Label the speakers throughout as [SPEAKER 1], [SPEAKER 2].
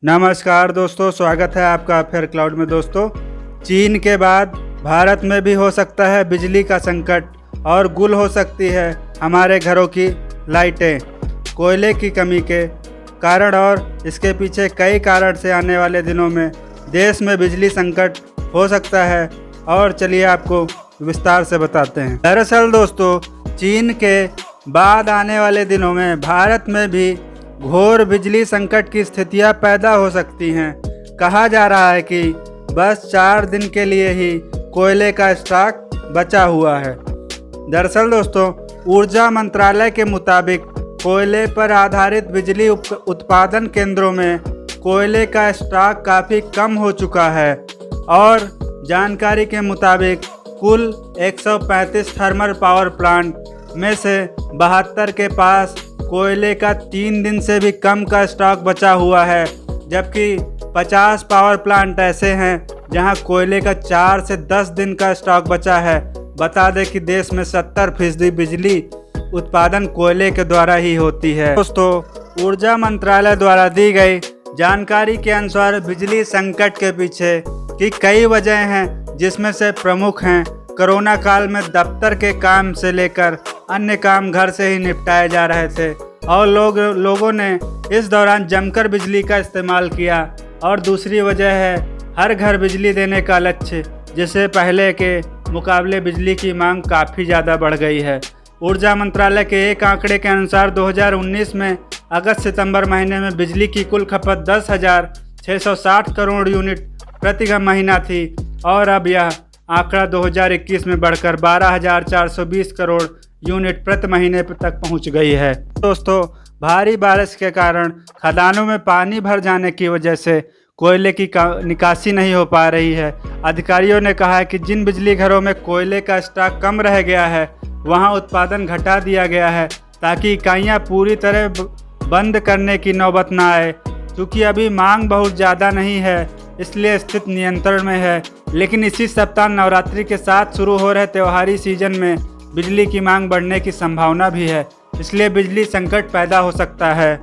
[SPEAKER 1] नमस्कार दोस्तों, स्वागत है आपका फेयर क्लाउड में। दोस्तों, चीन के बाद भारत में भी हो सकता है बिजली का संकट और गुल हो सकती है हमारे घरों की लाइटें कोयले की कमी के कारण, और इसके पीछे कई कारण से आने वाले दिनों में देश में बिजली संकट हो सकता है। और चलिए आपको विस्तार से बताते हैं। दरअसल दोस्तों, चीन के बाद आने वाले दिनों में भारत में भी घोर बिजली संकट की स्थितियां पैदा हो सकती हैं। कहा जा रहा है कि बस 4 दिन के लिए ही कोयले का स्टॉक बचा हुआ है। दरअसल दोस्तों, ऊर्जा मंत्रालय के मुताबिक कोयले पर आधारित बिजली उत्पादन केंद्रों में कोयले का स्टॉक काफ़ी कम हो चुका है और जानकारी के मुताबिक कुल 135 थर्मल पावर प्लांट में से 72 के पास कोयले का 3 दिन से भी कम का स्टॉक बचा हुआ है, जबकि 50 पावर प्लांट ऐसे हैं जहां कोयले का 4 से 10 दिन का स्टॉक बचा है। बता दें कि देश में 70% बिजली उत्पादन कोयले के द्वारा ही होती है। दोस्तों, ऊर्जा मंत्रालय द्वारा दी गई जानकारी के अनुसार बिजली संकट के पीछे की कई वजह हैं, जिसमें से प्रमुख हैं कोरोना काल में दफ्तर के काम से लेकर अन्य काम घर से ही निपटाए जा रहे थे और लोगों ने इस दौरान जमकर बिजली का इस्तेमाल किया। और दूसरी वजह है हर घर बिजली देने का लक्ष्य, जिससे पहले के मुकाबले बिजली की मांग काफ़ी ज़्यादा बढ़ गई है। ऊर्जा मंत्रालय के एक आंकड़े के अनुसार 2019 में अगस्त सितंबर महीने में बिजली की कुल खपत 10,660 करोड़ यूनिट प्रति महीना थी और अब यह आंकड़ा 2021 में बढ़कर 12,420 करोड़ यूनिट प्रति महीने तक पहुंच गई है। दोस्तों, भारी बारिश के कारण खदानों में पानी भर जाने की वजह से कोयले की निकासी नहीं हो पा रही है। अधिकारियों ने कहा है कि जिन बिजली घरों में कोयले का स्टॉक कम रह गया है वहां उत्पादन घटा दिया गया है, ताकि इकाइयां पूरी तरह बंद करने की नौबत न आए। क्योंकि अभी मांग बहुत ज़्यादा नहीं है, इसलिए स्थिति नियंत्रण में है। लेकिन इसी सप्ताह नवरात्रि के साथ शुरू हो रहे त्योहारी सीजन में बिजली की मांग बढ़ने की संभावना भी है, इसलिए बिजली संकट पैदा हो सकता है।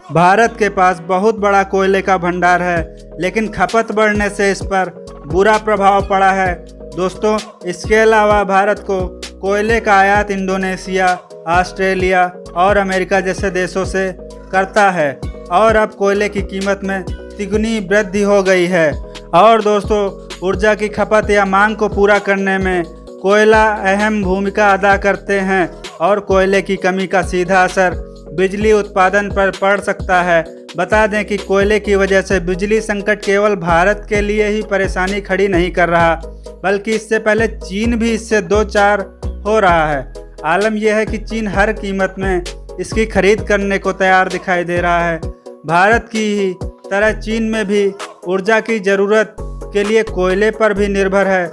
[SPEAKER 1] भारत के पास बहुत बड़ा कोयले का भंडार है, लेकिन खपत बढ़ने से इस पर बुरा प्रभाव पड़ा है। दोस्तों, इसके अलावा भारत को कोयले का आयात इंडोनेशिया, ऑस्ट्रेलिया और अमेरिका जैसे देशों से करता है और अब कोयले की कीमत में तिगुनी वृद्धि हो गई है। और दोस्तों, ऊर्जा की खपत या मांग को पूरा करने में कोयला अहम भूमिका अदा करते हैं और कोयले की कमी का सीधा असर बिजली उत्पादन पर पड़ सकता है। बता दें कि कोयले की वजह से बिजली संकट केवल भारत के लिए ही परेशानी खड़ी नहीं कर रहा, बल्कि इससे पहले चीन भी इससे दो चार हो रहा है। आलम यह है कि चीन हर कीमत में इसकी खरीद करने को तैयार दिखाई दे रहा है। भारत की ही तरह चीन में भी ऊर्जा की ज़रूरत के लिए कोयले पर भी निर्भर है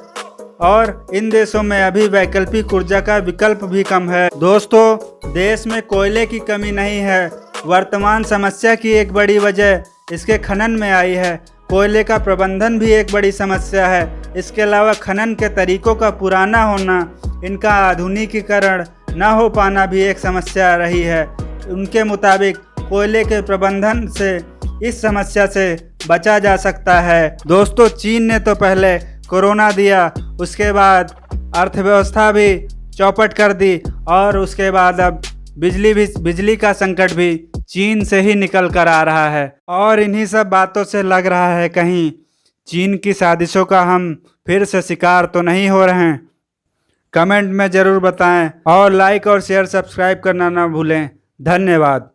[SPEAKER 1] और इन देशों में अभी वैकल्पिक ऊर्जा का विकल्प भी कम है। दोस्तों, देश में कोयले की कमी नहीं है। वर्तमान समस्या की एक बड़ी वजह इसके खनन में आई है। कोयले का प्रबंधन भी एक बड़ी समस्या है। इसके अलावा खनन के तरीकों का पुराना होना, इनका आधुनिकीकरण न हो पाना भी एक समस्या रही है। उनके मुताबिक कोयले के प्रबंधन से इस समस्या से बचा जा सकता है। दोस्तों, चीन ने तो पहले कोरोना दिया, उसके बाद अर्थव्यवस्था भी चौपट कर दी और उसके बाद अब बिजली का संकट भी चीन से ही निकल कर आ रहा है। और इन्हीं सब बातों से लग रहा है कहीं चीन की साजिशों का हम फिर से शिकार तो नहीं हो रहे हैं। कमेंट में ज़रूर बताएं और लाइक और शेयर सब्सक्राइब करना ना भूलें। धन्यवाद।